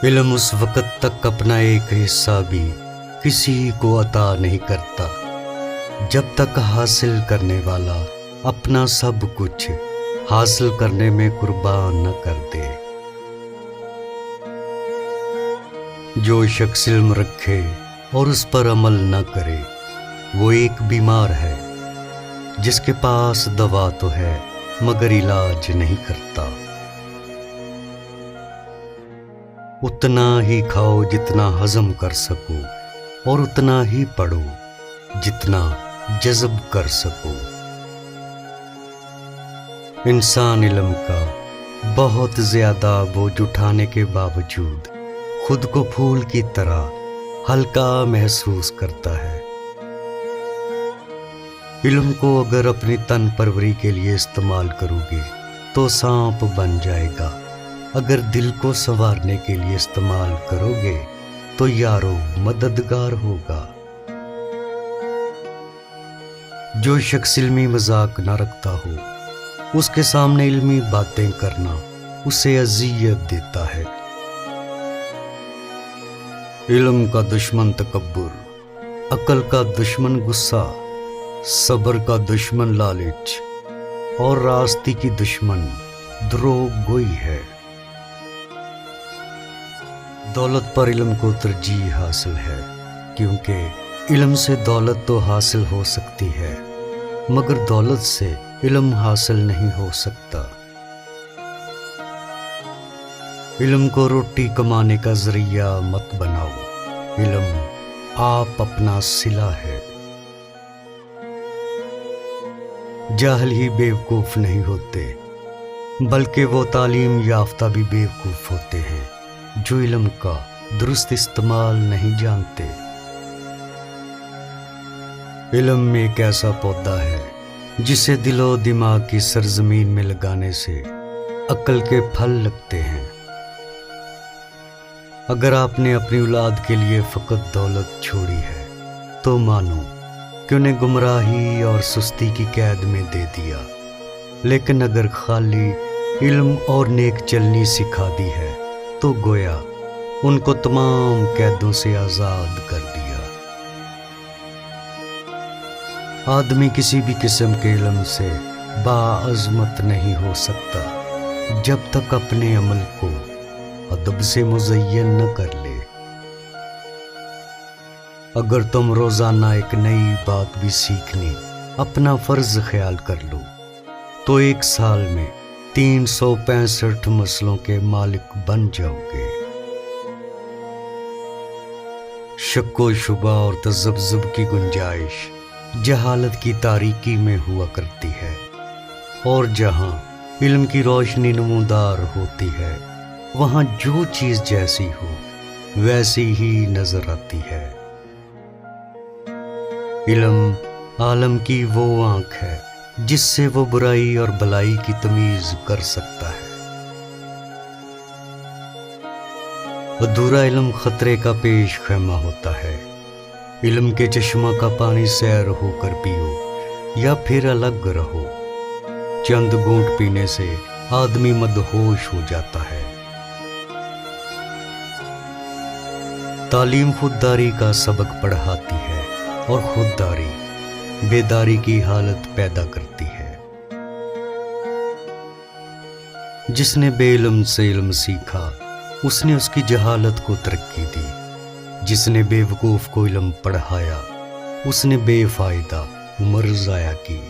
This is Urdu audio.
علم اس وقت تک اپنا ایک حصہ بھی کسی کو عطا نہیں کرتا جب تک حاصل کرنے والا اپنا سب کچھ حاصل کرنے میں قربان نہ کر دے۔ جو شخص علم رکھے اور اس پر عمل نہ کرے وہ ایک بیمار ہے جس کے پاس دوا تو ہے مگر علاج نہیں کرتا۔ اتنا ہی کھاؤ جتنا ہضم کر سکو اور اتنا ہی پڑھو جتنا جذب کر سکو۔ انسان علم کا بہت زیادہ بوجھ اٹھانے کے باوجود خود کو پھول کی طرح ہلکا محسوس کرتا ہے۔ علم کو اگر اپنی تن پروری کے لیے استعمال کرو گے تو سانپ بن جائے گا، اگر دل کو سنوارنے کے لیے استعمال کرو گے تو یارو مددگار ہوگا۔ جو شخص علمی مذاق نہ رکھتا ہو اس کے سامنے علمی باتیں کرنا اسے اذیت دیتا ہے۔ علم کا دشمن تکبر، عقل کا دشمن غصہ، صبر کا دشمن لالچ اور راستے کی دشمن دروغ گوئی ہے۔ دولت پر علم کو ترجیح حاصل ہے کیونکہ علم سے دولت تو حاصل ہو سکتی ہے مگر دولت سے علم حاصل نہیں ہو سکتا۔ علم کو روٹی کمانے کا ذریعہ مت بناؤ، علم آپ اپنا صلہ ہے۔ جاہل ہی بیوقوف نہیں ہوتے بلکہ وہ تعلیم یافتہ بھی بیوقوف ہوتے ہیں جو علم کا درست استعمال نہیں جانتے۔ علم ایک ایسا پودا ہے جسے دل و دماغ کی سرزمین میں لگانے سے عقل کے پھل لگتے ہیں۔ اگر آپ نے اپنی اولاد کے لیے فقط دولت چھوڑی ہے تو مانو کہ انہیں گمراہی اور سستی کی قید میں دے دیا، لیکن اگر خالی علم اور نیک چلنی سکھا دی ہے تو گویا ان کو تمام قیدوں سے آزاد کر دیا۔ آدمی کسی بھی قسم کے علم سے باعظمت نہیں ہو سکتا جب تک اپنے عمل کو ادب سے مزین نہ کر لے۔ اگر تم روزانہ ایک نئی بات بھی سیکھنے اپنا فرض خیال کر لو تو ایک سال میں 365 مسئلوں کے مالک بن جاؤ گے۔ شک و شبہ اور تذبذب کی گنجائش جہالت کی تاریکی میں ہوا کرتی ہے، اور جہاں علم کی روشنی نمودار ہوتی ہے وہاں جو چیز جیسی ہو ویسی ہی نظر آتی ہے۔ علم عالم کی وہ آنکھ ہے جس سے وہ برائی اور بلائی کی تمیز کر سکتا ہے۔ ادھورا علم خطرے کا پیش خیمہ ہوتا ہے۔ علم کے چشمہ کا پانی سیر ہو کر پیو یا پھر الگ رہو، چند گھونٹ پینے سے آدمی مدہوش ہو جاتا ہے۔ تعلیم خودداری کا سبق پڑھاتی ہے اور خودداری بیداری کی حالت پیدا کرتی ہے۔ جس نے بے علم سے علم سیکھا اس نے اس کی جہالت کو ترقی دی، جس نے بے وقوف کو علم پڑھایا اس نے بے فائدہ عمر ضائع کی۔